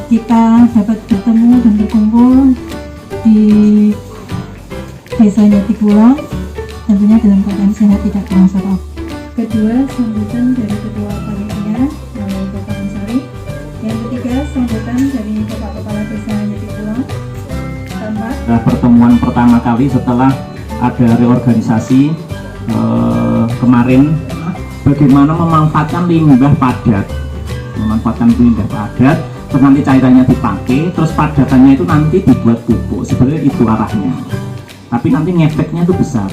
kita dapat bertemu dan berkumpul di Desa Jatikulon, tentunya dalam keadaan sehat tidak kurang satu. Kedua, sambutan dari Ketua Panitia oleh Bapak Ansari. Yang ketiga, sambutan dari Bapak Kepala Desa Jatikulon. Pertemuan pertama kali setelah ada reorganisasi kemarin, bagaimana memanfaatkan limbah padat, terus nanti cairannya dipakai, terus padatannya itu nanti dibuat pupuk. Sebenarnya itu arahnya, tapi nanti ngefeknya itu besar.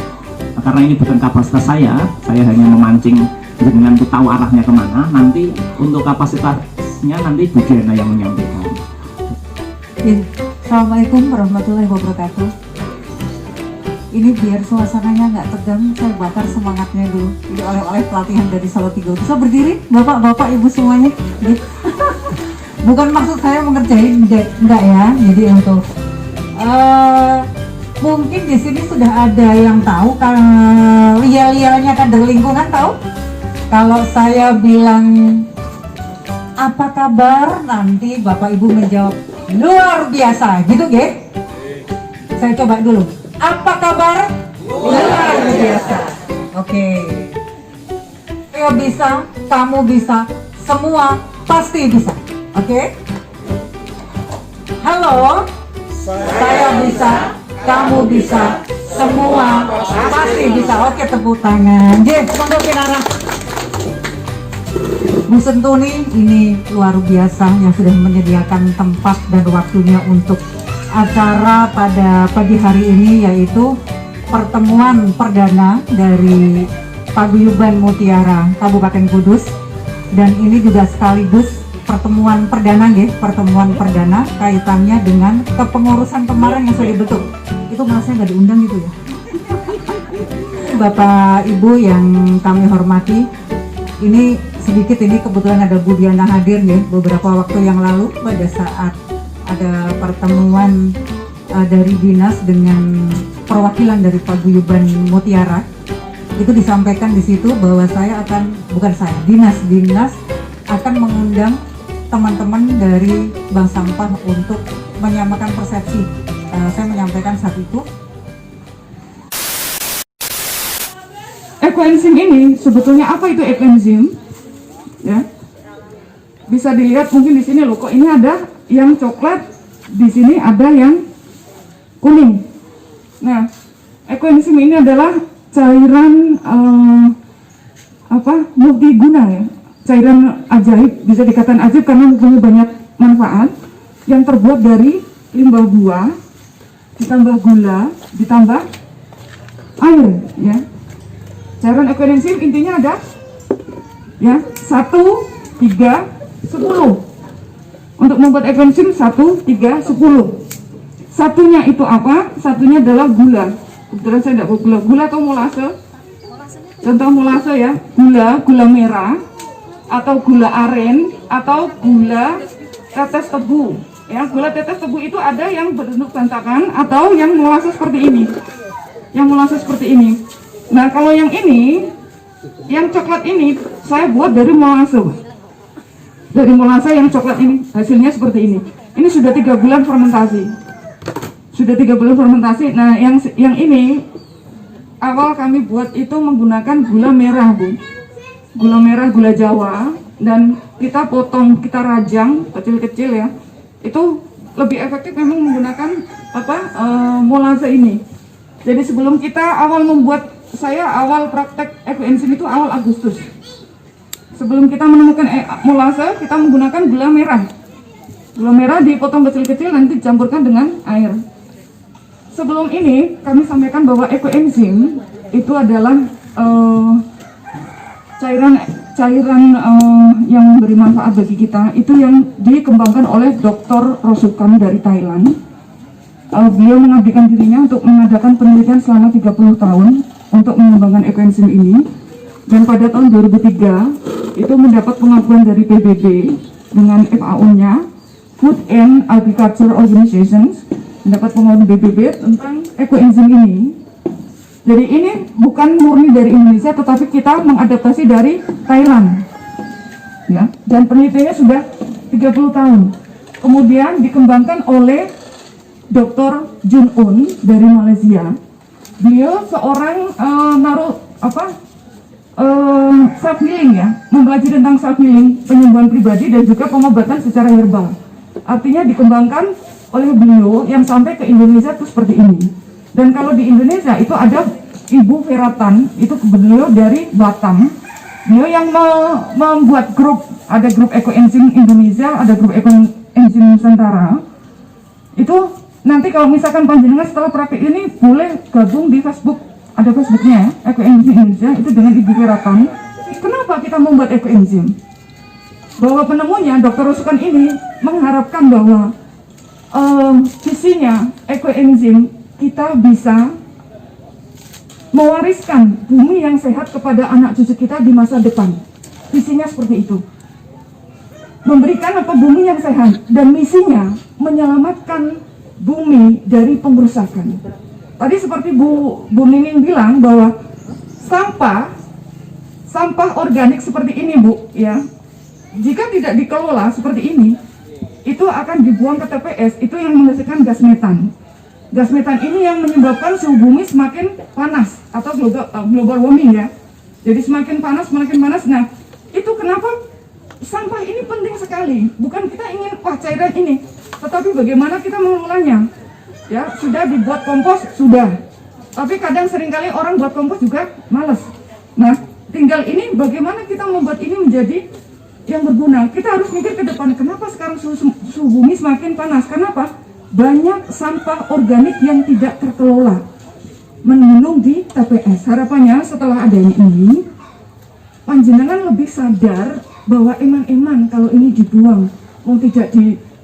Nah, karena ini bukan kapasitas saya hanya memancing dengan tahu arahnya kemana. Nanti untuk kapasitasnya nanti Bu Diana yang menyampaikan. Assalamualaikum warahmatullahi wabarakatuh. Ini biar suasananya nggak tegang, saya bakar semangatnya dulu. Ini oleh pelatihan dari Salatiga. Bisa berdiri, bapak-bapak, ibu semuanya. Bukan maksud saya mengerjain, enggak ya. Jadi untuk mungkin di sini sudah ada yang tahu, kan liar-liarnya kader lingkungan tahu. Kalau saya bilang apa kabar, nanti bapak ibu menjawab luar biasa, gitu ge? Saya coba dulu. Apa kabar? Luar biasa. Oke. Saya bisa, kamu bisa, semua pasti bisa. Oke? Halo? Saya bisa, kamu bisa, semua pasti bisa. Oke, tepuk tangan. Ye, untuk Kinara. Bu Sentuni ini luar biasa yang sudah menyediakan tempat dan waktunya untuk acara pada pagi hari ini, yaitu pertemuan perdana dari Paguyuban Mutiara Kabupaten Kudus, dan ini juga sekaligus pertemuan perdana kaitannya dengan kepengurusan kemarin yang sudah dibentuk. Itu malah saya nggak diundang gitu ya. Bapak Ibu yang kami hormati, ini sedikit ini kebetulan ada Bu Diana hadir ya beberapa waktu yang lalu pada saat ada pertemuan dari dinas dengan perwakilan dari Paguyuban Mutiara. Itu disampaikan di situ bahwa dinas akan mengundang teman-teman dari bank sampah untuk menyamakan persepsi. Saya menyampaikan saat itu. Ekoenzim ini sebetulnya apa itu ekoenzim? Ya, bisa dilihat mungkin di sini loh, kok ini ada yang coklat, di sini ada yang kuning. Nah, ekoenzim ini adalah cairan multiguna ya, cairan ajaib, bisa dikatakan ajaib karena mempunyai banyak manfaat, yang terbuat dari limbah buah, ditambah gula, ditambah air ya. Cairan ekoenzim intinya ada ya 1, 3, 10. Untuk membuat ekoenzim 1, 3, 10. Satunya itu apa? Satunya adalah gula. Kebetulan saya tidak bawa gula atau molase. Contoh molase ya, gula merah, atau gula aren, atau gula tetes tebu. Ya, gula tetes tebu itu ada yang berbentuk bantakan atau yang molase seperti ini. Nah, kalau yang ini, yang coklat ini saya buat dari molase. Dari molase yang coklat ini, hasilnya seperti ini. Ini sudah 3 bulan fermentasi. Nah, yang ini awal kami buat itu menggunakan gula merah, Bu. Gula merah, gula Jawa, dan kita potong, kita rajang kecil-kecil ya. Itu lebih efektif memang menggunakan molase ini. Jadi sebelum kita awal praktek ekoenzim itu awal Agustus. Sebelum kita menemukan molase, kita menggunakan gula merah. Gula merah dipotong kecil-kecil, nanti dicampurkan dengan air. Sebelum ini kami sampaikan bahwa ekoenzim itu adalah cairan yang memberi manfaat bagi kita. Itu yang dikembangkan oleh Dr. Rosukan dari Thailand. Beliau mengabdikan dirinya untuk mengadakan penelitian selama 30 tahun untuk mengembangkan ekoenzim ini, dan pada tahun 2003 itu mendapat pengakuan dari PBB dengan FAO-nya, Food and Agriculture Organization, mendapat pengakuan PBB tentang ekoenzim ini. Jadi ini bukan murni dari Indonesia, tetapi kita mengadaptasi dari Thailand, ya. Dan penelitiannya sudah 30 tahun. Kemudian dikembangkan oleh Dr. Jun Un dari Malaysia. Beliau seorang self healing ya, mempelajari tentang self healing, penyembuhan pribadi dan juga pengobatan secara herbal. Artinya dikembangkan oleh beliau yang sampai ke Indonesia itu seperti ini. Dan kalau di Indonesia itu ada Ibu Feratan, itu beliau dari Batam. Beliau yang membuat grup, ada grup Ekoenzim Indonesia, ada grup Ekoenzim Nusantara. Itu nanti kalau misalkan panjenengan setelah praktek ini boleh gabung di Facebook, ada Facebooknya ya, Ekoenzim Indonesia, itu dengan Ibu Feratan. Kenapa kita membuat Ekoenzim? Bahwa penemunya Dr. Rusukan ini mengharapkan bahwa visinya Ekoenzim kita bisa mewariskan bumi yang sehat kepada anak cucu kita di masa depan. Visinya seperti itu. Memberikan bumi yang sehat, dan misinya menyelamatkan bumi dari pengrusakan. Tadi seperti Bu Nining bilang bahwa sampah organik seperti ini, Bu, ya. Jika tidak dikelola seperti ini, itu akan dibuang ke TPS, itu yang menghasilkan gas metan. Gas metan ini yang menyebabkan suhu bumi semakin panas atau global warming ya. Jadi semakin panas. Nah, itu kenapa sampah ini penting sekali. Bukan kita ingin cairan ini, tetapi bagaimana kita mengelolanya. Ya, sudah dibuat kompos, sudah. Tapi kadang seringkali orang buat kompos juga malas. Nah, tinggal ini bagaimana kita membuat ini menjadi yang berguna. Kita harus mikir ke depan, kenapa sekarang suhu bumi semakin panas? Kenapa? Banyak sampah organik yang tidak terkelola menunung di TPS. Harapannya setelah adanya ini, panjenengan lebih sadar bahwa eman-eman kalau ini dibuang,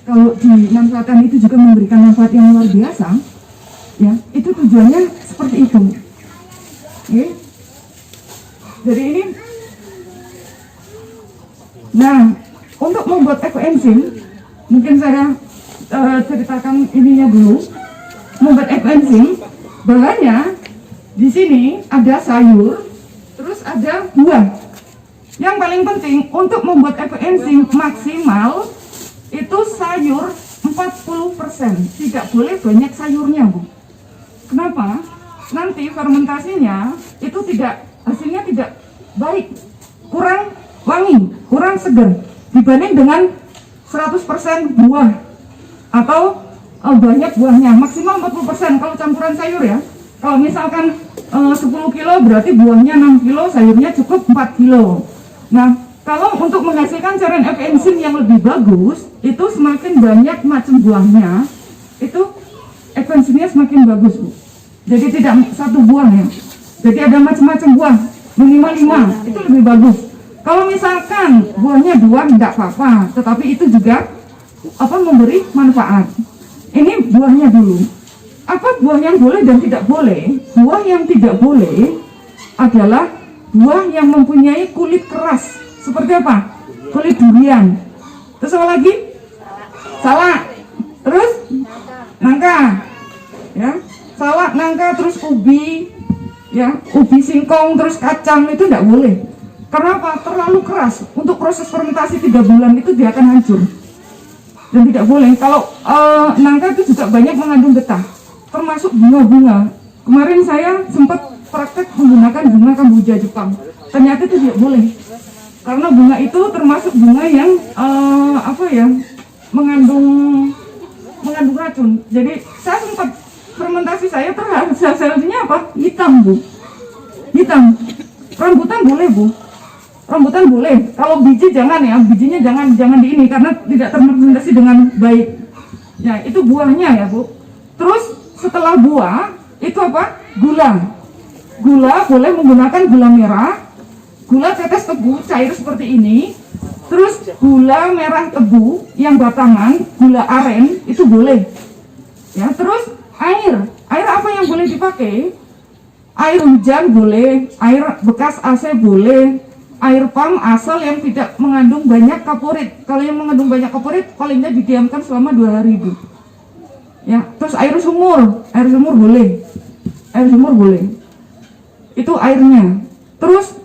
kalau dimanfaatkan itu juga memberikan manfaat yang luar biasa. Ya, itu tujuannya seperti itu. Oke. Jadi ini, nah, untuk membuat Ekoenzim, mungkin saya ceritakan ininya dulu. Membuat Ekoenzim, bahannya di sini ada sayur, terus ada buah. Yang paling penting untuk membuat Ekoenzim maksimal itu sayur 40%, tidak boleh banyak sayurnya, Bu. Kenapa? Nanti fermentasinya itu hasilnya tidak baik, kurang wangi, kurang segar dibanding dengan 100% buah atau banyak buahnya. Maksimal 40% kalau campuran sayur ya. Kalau misalkan 10 kilo berarti buahnya 6 kilo, sayurnya cukup 4 kilo. Nah, kalau untuk menghasilkan cairan Ekoenzim yang lebih bagus, itu semakin banyak macam buahnya, itu Ekoenzimnya semakin bagus, Bu. Jadi tidak satu buah ya. Jadi ada macam-macam buah, minimal 5, itu lebih bagus. Kalau misalkan buahnya 2 tidak apa-apa, tetapi itu juga memberi manfaat. Ini buahnya dulu. Apa buah yang boleh dan tidak boleh? Buah yang tidak boleh adalah buah yang mempunyai kulit keras. Seperti apa? Kulit durian. Terus apa lagi? Salak. Terus nangka. Ya, salak, nangka, terus ubi, ya, ubi singkong, terus kacang, itu tidak boleh. Karena apa? Terlalu keras. Untuk proses fermentasi 3 bulan itu dia akan hancur. Dan tidak boleh. Kalau nangka itu juga banyak mengandung getah, termasuk bunga-bunga. Kemarin saya sempat praktek menggunakan bunga kamboja Jepang. Ternyata itu tidak boleh. Karena bunga itu termasuk bunga yang mengandung racun. Jadi saya sempat fermentasi saya hasilnya apa? Hitam, Bu. Hitam. Rambutan boleh, Bu. Rambutan boleh. Kalau biji jangan ya, bijinya jangan di ini karena tidak terfermentasi dengan baik. Ya, itu buahnya ya, Bu. Terus setelah buah itu apa? Gula. Gula boleh menggunakan gula merah, gula tetes tebu cair seperti ini. Terus gula merah tebu yang batangan, gula aren itu boleh. Ya, terus air apa yang boleh dipakai? Air hujan boleh, air bekas AC boleh, air pam asal yang tidak mengandung banyak kaporit. Kalau yang mengandung banyak kaporit, palingnya didiamkan selama 2 hari, Bu. Ya, terus air sumur boleh. Air sumur boleh. Itu airnya. Terus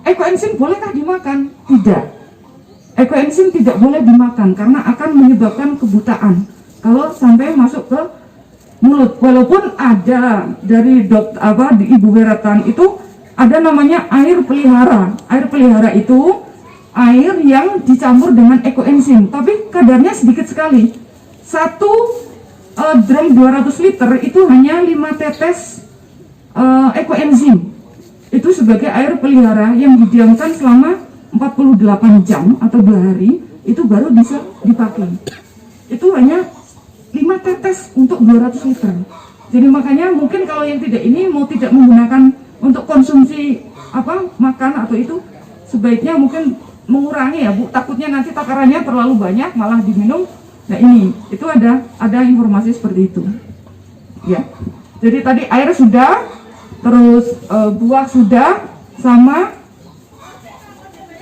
Ekoenzim bolehkah dimakan? Tidak. Ekoenzim tidak boleh dimakan karena akan menyebabkan kebutaan kalau sampai masuk ke mulut. Walaupun ada dari di Ibu Weratan itu ada namanya air pelihara. Air pelihara itu air yang dicampur dengan ekoenzim, tapi kadarnya sedikit sekali. Satu drum 200 liter itu hanya 5 tetes ekoenzim. Itu sebagai air pelihara yang didiamkan selama 48 jam atau 2 hari, itu baru bisa dipakai. Itu hanya 5 tetes untuk 200 liter. Jadi makanya mungkin kalau yang tidak ini mau tidak menggunakan untuk konsumsi makan atau itu, sebaiknya mungkin mengurangi ya Bu, takutnya nanti takarannya terlalu banyak malah diminum. Nah ini, itu ada informasi seperti itu. Ya. Jadi tadi air sudah, terus buah sudah, sama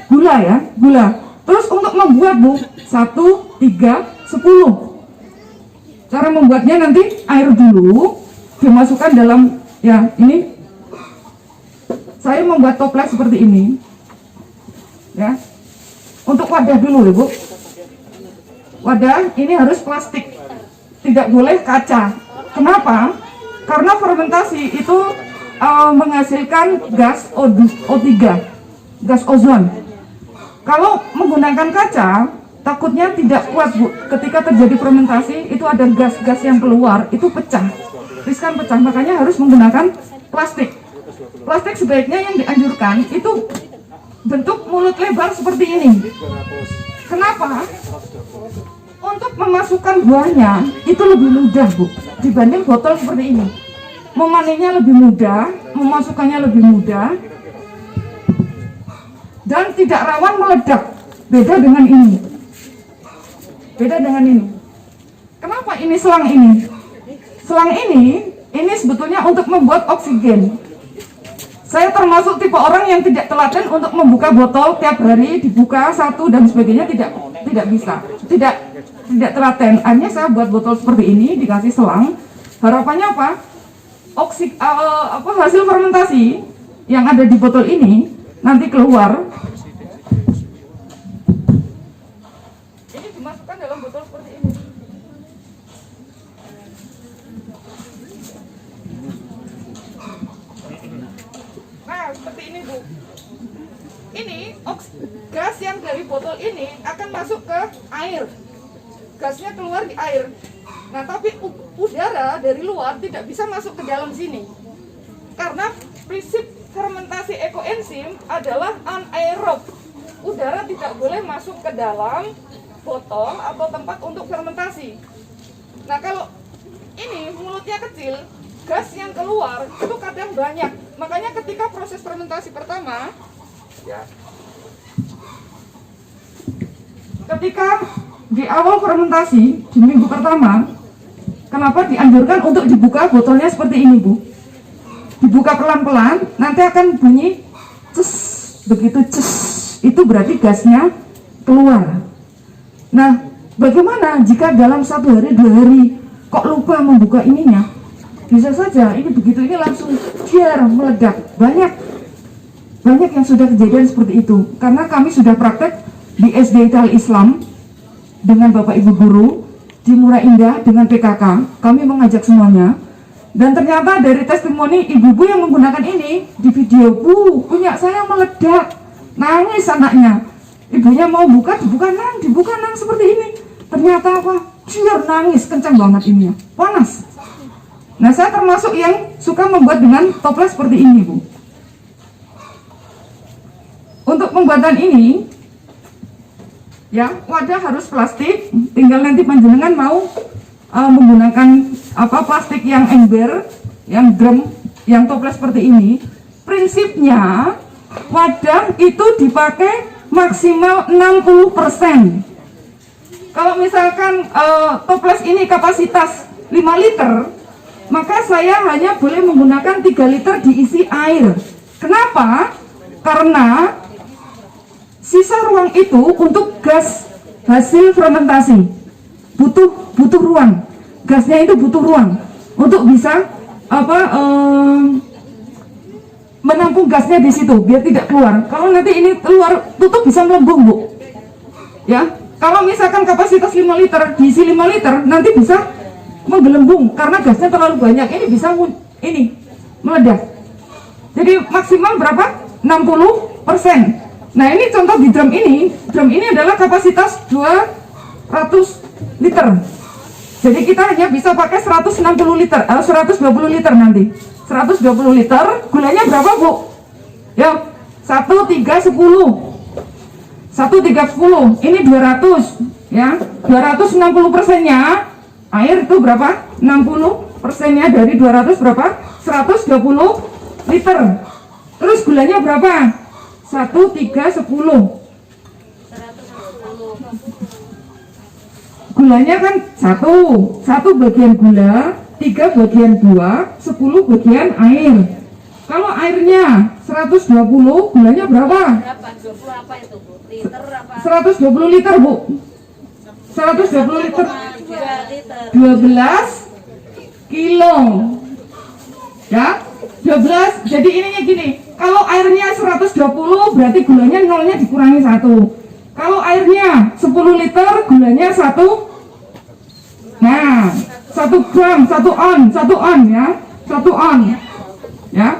gula ya, gula. Terus untuk membuat Bu, 1, 3, 10. Cara membuatnya nanti air dulu dimasukkan dalam, ya ini saya membuat toples seperti ini. Ya. Untuk wadah dulu ya Bu. Wadah ini harus plastik, tidak boleh kaca. Kenapa? Karena fermentasi itu menghasilkan gas O3, gas ozon. Kalau menggunakan kaca, takutnya tidak kuat Bu. Ketika terjadi fermentasi, itu ada gas-gas yang keluar, itu pecah, riskan pecah. Makanya harus menggunakan plastik. Plastik sebaiknya yang dianjurkan itu bentuk mulut lebar seperti ini. Kenapa? Untuk memasukkan buahnya itu lebih mudah Bu, dibanding botol seperti ini. Memanennya lebih mudah, memasukkannya lebih mudah, dan tidak rawan meledak. Beda dengan ini. Beda dengan ini. Kenapa ini selang ini? Selang ini sebetulnya untuk membuat oksigen. Saya termasuk tipe orang yang tidak telaten untuk membuka botol tiap hari, dibuka satu dan sebagainya, tidak bisa. Tidak telaten. Akhirnya saya buat botol seperti ini, dikasih selang. Harapannya apa? Hasil fermentasi yang ada di botol ini nanti keluar. Ini dimasukkan dalam botol seperti ini. Nah, seperti ini Bu. Ini gas yang dari botol ini akan masuk ke air. Gasnya keluar di air. Nah, tapi udara dari luar tidak bisa masuk ke dalam sini. Karena prinsip fermentasi ekoenzim adalah anaerob. Udara tidak boleh masuk ke dalam botol atau tempat untuk fermentasi. Nah, kalau ini mulutnya kecil, gas yang keluar itu kadang banyak. Makanya ketika proses fermentasi pertama, ya, ketika di awal fermentasi di minggu pertama, kenapa dianjurkan untuk dibuka botolnya seperti ini Bu? Dibuka pelan-pelan, nanti akan bunyi ces. Begitu ces, itu berarti gasnya keluar. Nah, bagaimana jika dalam 1 hari 2 hari kok lupa membuka ininya? Bisa saja ini begitu ini langsung meledak. Banyak yang sudah kejadian seperti itu. Karena kami sudah praktek di SD Italia Islam dengan Bapak Ibu guru di Murah Indah dengan PKK. Kami mengajak semuanya. Dan ternyata dari testimoni ibu-ibu yang menggunakan ini di video, Bu, punya saya meledak, nangis anaknya. Ibunya mau buka, dibuka nang seperti ini. Ternyata apa? Nangis kencang banget ini ya, panas. Nah, saya termasuk yang suka membuat dengan toples seperti ini Bu. Untuk pembuatan ini, ya wadah harus plastik. Tinggal nanti panjenengan mau menggunakan plastik yang ember, yang drum, yang toples seperti ini. Prinsipnya wadah itu dipakai maksimal 60%. Kalau misalkan toples ini kapasitas 5 liter, maka saya hanya boleh menggunakan 3 liter diisi air. Kenapa? Karena sisa ruang itu untuk gas hasil fermentasi. Butuh ruang. Gasnya itu butuh ruang untuk bisa menampung gasnya di situ biar tidak keluar. Kalau nanti ini keluar tutup bisa melembung Bu. Ya, kalau misalkan kapasitas 5 liter, diisi 5 liter, nanti bisa menggelembung karena gasnya terlalu banyak. Ini bisa meledak. Jadi maksimal berapa? 60%. Nah, ini contoh di drum ini. Drum ini adalah kapasitas 200 liter. Jadi kita hanya bisa pakai 160 liter, 120 liter nanti. 120 liter, gulanya berapa, Bu? Ya, 1, 3, 10. 1, 3, 10. Ini 200, ya. 260%-nya air itu berapa? 60%-nya dari 200 berapa? 120 liter. Terus gulanya berapa? 1, 3, 10. Gulanya kan 1 bagian gula, 3 bagian buah, 10 bagian air. Kalau airnya 120, gulanya berapa? 20 apa itu, Bu? Liter apa? 120 liter, Bu. 120 liter. 2 liter. 12 kilo. Ya, 12. Jadi ininya gini. Kalau airnya 120, berarti gulanya nolnya dikurangi 1. Kalau airnya 10 liter, gulanya 1. Nah, 1 gram, 1 on ya. 1 on. Ya.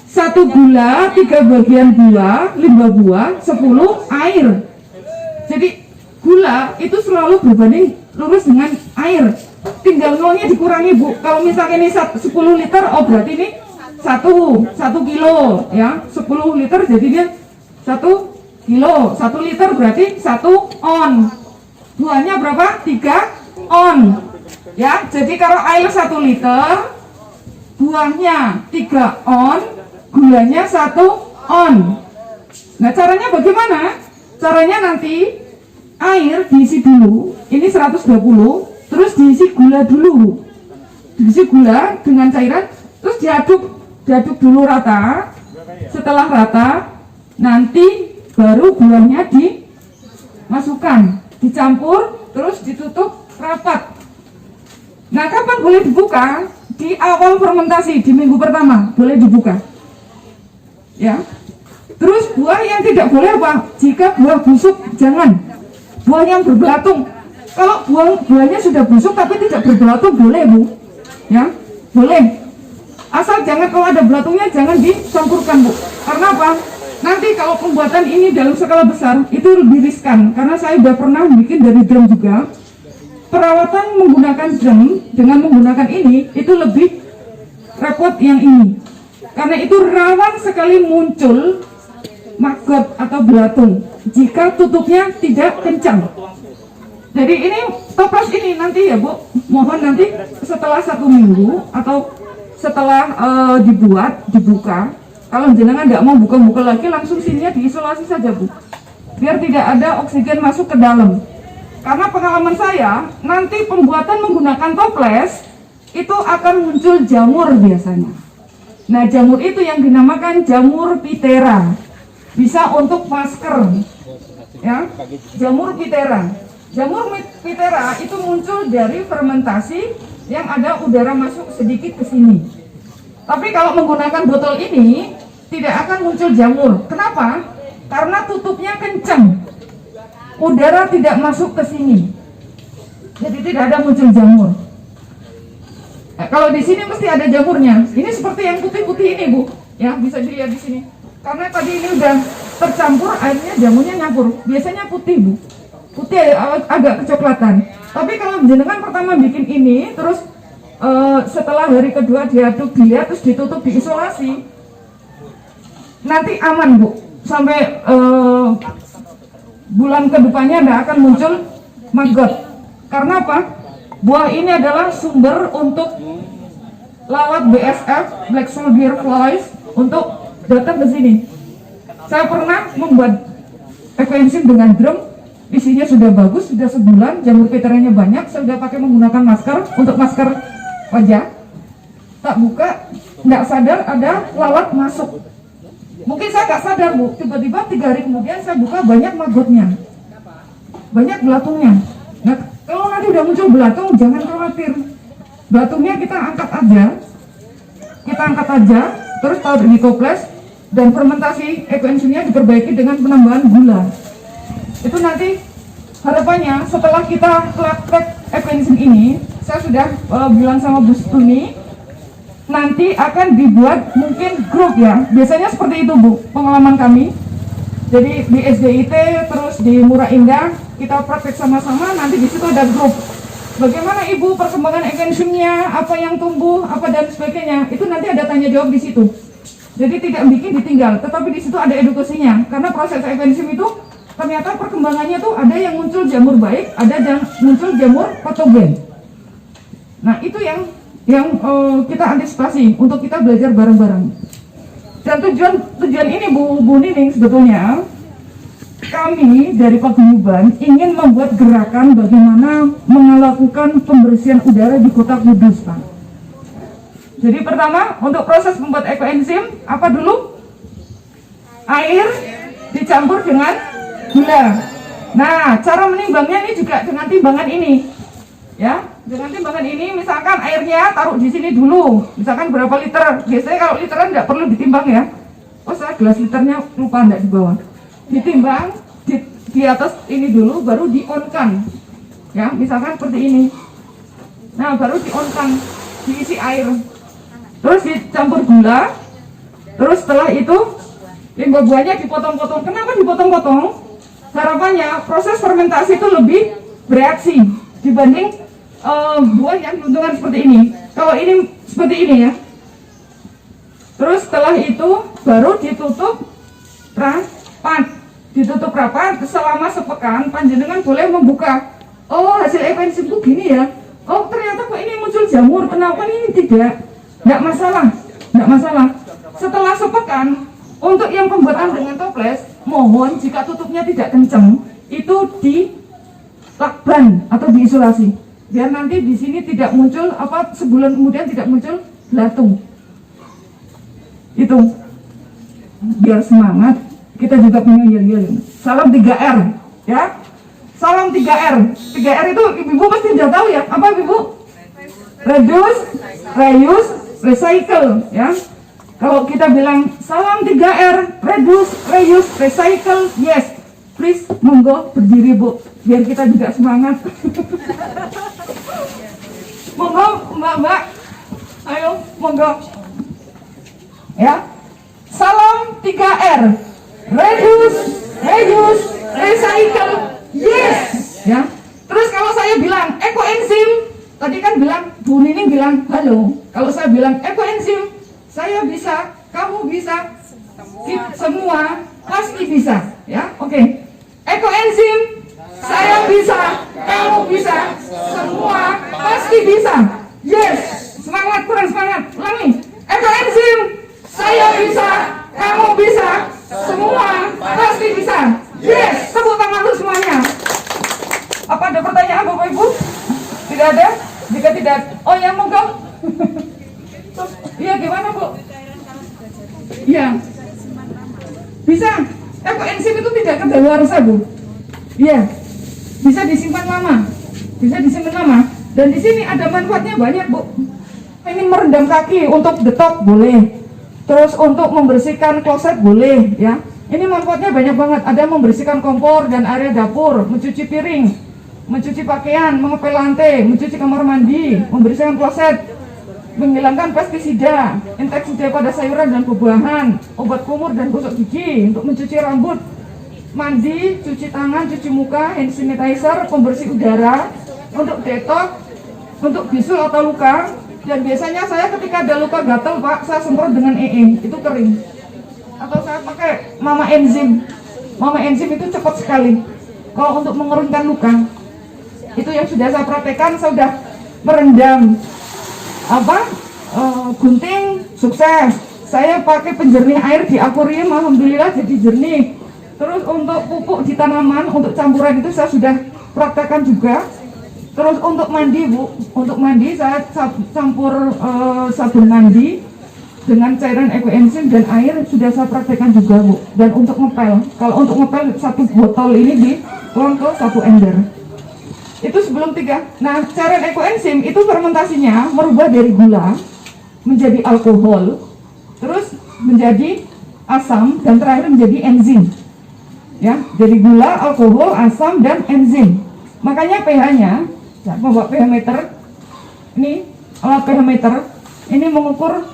1 gula, 3 bagian buah, limbah buah, 10 air. Jadi gula itu selalu berbanding lurus dengan air. Tinggal nolnya dikurangi, Bu. Kalau misalnya ini 10 liter, oh berarti ini 1 kilo ya. 10 liter jadinya 1 kilo. 1 liter berarti 1 on. Buahnya berapa? 3 on. Ya, jadi kalau air 1 liter, buahnya 3 on, gulanya 1 on. Nah, caranya bagaimana? Caranya nanti air diisi dulu, ini 120, terus diisi gula dulu. Diisi gula dengan cairan, terus diaduk dulu rata. Setelah rata, nanti baru buahnya dimasukkan, dicampur, terus ditutup rapat. Nah, kapan boleh dibuka? Di awal fermentasi, di minggu pertama boleh dibuka. Ya. Terus buah yang tidak boleh apa? Jika buah busuk, jangan. Buah yang berbelatung. Kalau buahnya sudah busuk tapi tidak berbelatung, boleh, Bu. Ya, boleh. Asal jangan, kalau ada belatungnya jangan dicampurkan, Bu. Karena apa? Nanti kalau pembuatan ini dalam skala besar itu lebih riskan. Karena saya sudah pernah bikin dari drum juga. Perawatan menggunakan drum dengan menggunakan ini itu lebih repot yang ini. Karena itu rawan sekali muncul maggot atau belatung jika tutupnya tidak kencang. Jadi ini toples ini nanti ya, Bu, mohon nanti setelah 1 minggu atau setelah dibuka, kalau jenengan tidak mau buka-buka lagi, langsung sininya diisolasi saja, Bu, biar tidak ada oksigen masuk ke dalam. Karena pengalaman saya, nanti pembuatan menggunakan toples itu akan muncul jamur biasanya. Nah, jamur itu yang dinamakan jamur Phthira. Bisa untuk masker, ya, jamur Phthira. Jamur Phthira itu muncul dari fermentasi yang ada udara masuk sedikit ke sini. Tapi kalau menggunakan botol ini tidak akan muncul jamur. Kenapa? Karena tutupnya kencang, udara tidak masuk ke sini, jadi tidak ada muncul jamur. Nah, kalau di sini mesti ada jamurnya. Ini seperti yang putih-putih ini, Bu, ya, bisa dilihat di sini. Karena tadi ini udah tercampur airnya, jamurnya nyampur. Biasanya putih, Bu, putih agak kecoklatan. Tapi kalau jenengan pertama bikin ini, terus setelah hari kedua diaduk, dilihat, terus ditutup, diisolasi, nanti aman, Bu, sampai bulan kedepannya tidak akan muncul maggot. Karena apa? Buah ini adalah sumber untuk lalat BSF, Black Soldier Flies, untuk datang ke sini. Saya pernah membuat ekvensif dengan drum, isinya sudah bagus, sudah sebulan, jamur Phthiranya banyak, saya sudah pakai menggunakan masker, untuk masker wajah. Tak buka, tidak sadar ada lalat masuk. Mungkin saya nggak sadar, Bu, tiba-tiba 3 hari kemudian saya buka, banyak maggotnya, banyak belatungnya. Nah, kalau nanti udah muncul belatung, jangan khawatir. Belatungnya kita angkat aja, terus taruh di toples, dan fermentasi ekoenzimnya diperbaiki dengan penambahan gula. Itu nanti harapannya setelah kita praktek ekoenzim ini, saya sudah bilang sama Bu Tuni, nanti akan dibuat mungkin grup ya. Biasanya seperti itu Bu, pengalaman kami. Jadi di SDIT terus di Murah Indah kita praktek sama-sama, nanti di situ ada grup. Bagaimana Ibu perkembangan ekoenzimnya, apa yang tumbuh, apa dan sebagainya, itu nanti ada tanya jawab di situ. Jadi tidak bikin ditinggal, tetapi di situ ada edukasinya. Karena proses ekoenzim itu ternyata perkembangannya tuh ada yang muncul jamur baik, ada yang muncul jamur patogen. Nah itu yang kita antisipasi untuk kita belajar bareng-bareng. Dan tujuan ini Bu Nining sebetulnya kami dari Paguyuban ingin membuat gerakan bagaimana melakukan pembersihan udara di Kota Kudus, Pak. Jadi pertama untuk proses membuat ekoenzim apa dulu? Air dicampur dengan gula. Nah cara menimbangnya ini juga dengan timbangan ini, ya. Dengan timbangan ini, misalkan airnya taruh di sini dulu, misalkan berapa liter. Biasanya kalau literan nggak perlu ditimbang ya. Oh saya gelas liternya lupa nggak di bawah. Ditimbang di atas ini dulu, baru di-on-kan. Ya, misalkan seperti ini. Nah baru di-on-kan, diisi air. Terus dicampur gula. Terus setelah itu limbah buahnya dipotong-potong. Kenapa dipotong-potong? Harapannya proses fermentasi itu lebih bereaksi dibanding buah yang gelondongan seperti ini. Kalau ini seperti ini ya. Terus setelah itu baru ditutup rapat. Ditutup rapat selama sepekan. Panjenengan boleh membuka. Oh hasil ekoenzim itu gini ya. Oh ternyata kok ini muncul jamur. Kenapa ini tidak? Nggak masalah. Nggak masalah. Setelah sepekan untuk yang pembuatan dengan toples, mohon jika tutupnya tidak kenceng itu dilakban atau diisolasi. Biar nanti di sini tidak muncul sebulan kemudian tidak muncul belatung. Itu biar semangat. Kita juga punya yel-yel. Salam 3R ya. Salam 3R. 3R itu Ibu pasti sudah tahu ya. Apa Ibu? Reduce, reuse, recycle ya. Kalau kita bilang salam 3R, reduce, reuse, recycle, yes. Please monggo berdiri Bu, biar kita juga semangat. Monggo Mbak, ayo monggo. Ya, salam 3R, reduce, reuse, recycle, yes. Ya, terus kalau saya bilang ekoenzim, tadi kan bilang Bu Nining bilang halo. Kalau saya bilang ekoenzim, saya bisa, kamu bisa, semua pasti bisa. Ya, oke. Ekoenzim, saya bisa, kamu bisa, semua pasti bisa. Yes, semangat, kurang semangat. Ulangi. Ekoenzim, saya bisa, kamu bisa, semua pasti bisa. Yes, tepuk tangan lu semuanya. Apa ada pertanyaan Bapak Ibu? Tidak ada? Jika tidak, oh ya monggo. Iya gimana Bu? Iya. Bisa. Ekoenzim itu tidak kadaluarsa Bu. Iya. Bisa disimpan lama. Bisa disimpan lama. Dan di sini ada manfaatnya banyak Bu. Ini merendam kaki untuk detok boleh. Terus untuk membersihkan kloset boleh ya. Ini manfaatnya banyak banget. Ada membersihkan kompor dan area dapur, mencuci piring, mencuci pakaian, mengepel lantai, mencuci kamar mandi, membersihkan kloset, menghilangkan pestisida, inseksida pada sayuran dan buah-buahan, obat kumur dan gosok gigi, untuk mencuci rambut, mandi, cuci tangan, cuci muka, hand sanitizer, pembersih udara, untuk detox, untuk bisul atau luka. Dan biasanya saya ketika ada luka gatal Pak, saya semprot dengan itu kering. Atau saya pakai Mama Enzim. Mama Enzim itu cepat sekali. Kalau untuk mengeringkan luka, itu yang sudah saya praktekkan. Saya sudah merendam gunting, sukses. Saya pakai penjernih air di akuarium, alhamdulillah jadi jernih. Terus untuk pupuk di tanaman, untuk campuran itu saya sudah praktekkan juga. Terus untuk mandi Bu, untuk mandi saya campur sabun mandi dengan cairan ekoenzim dan air sudah saya praktekkan juga Bu. Dan untuk ngepel, kalau untuk ngepel satu botol ini dituang ke satu ember. Itu sebelum 3. Nah, cairan ekoenzim itu fermentasinya merubah dari gula menjadi alkohol, terus menjadi asam, dan terakhir menjadi enzim. Ya, jadi gula, alkohol, asam, dan enzim. Makanya pH-nya, ya, membawa pH meter. Ini alat pH meter. Ini mengukur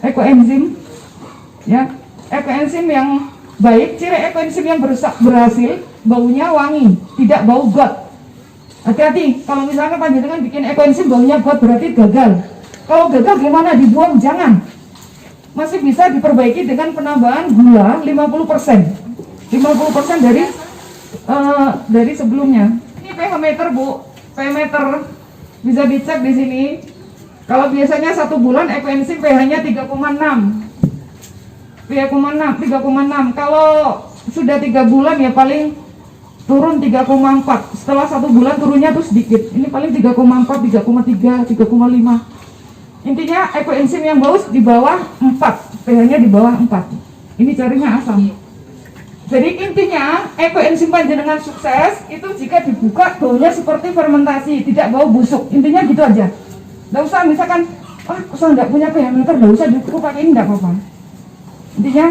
ekoenzim. Ya, ekoenzim yang baik, ciri ekoenzim yang berhasil, baunya wangi, tidak bau got. Hati-hati, kalau misalnya panjenengan bikin ekoenzim baunya got berarti gagal. Kalau gagal gimana? Dibuang? Jangan. Masih bisa diperbaiki dengan penambahan gula 50%. 50% dari sebelumnya. Ini pH meter, Bu. pH meter bisa dicek di sini. Kalau biasanya 1 bulan ekoenzim pH-nya 3,6. 3,6. Kalau sudah 3 bulan ya paling turun 3,4. Setelah 1 bulan turunnya tuh sedikit. Ini paling 3,4, 3,3, 3,5. Intinya ekoenzim yang bagus di bawah 4, pH-nya di bawah 4. Ini carinya asam. Jadi intinya ekoenzim panjenengan sukses itu jika dibuka baunya seperti fermentasi, tidak bau busuk. Intinya gitu aja. Nggak usah misalkan, saya nggak punya pH meter, nggak usah diukur pakai ini, nggak apa-apa. Intinya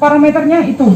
parameternya itu.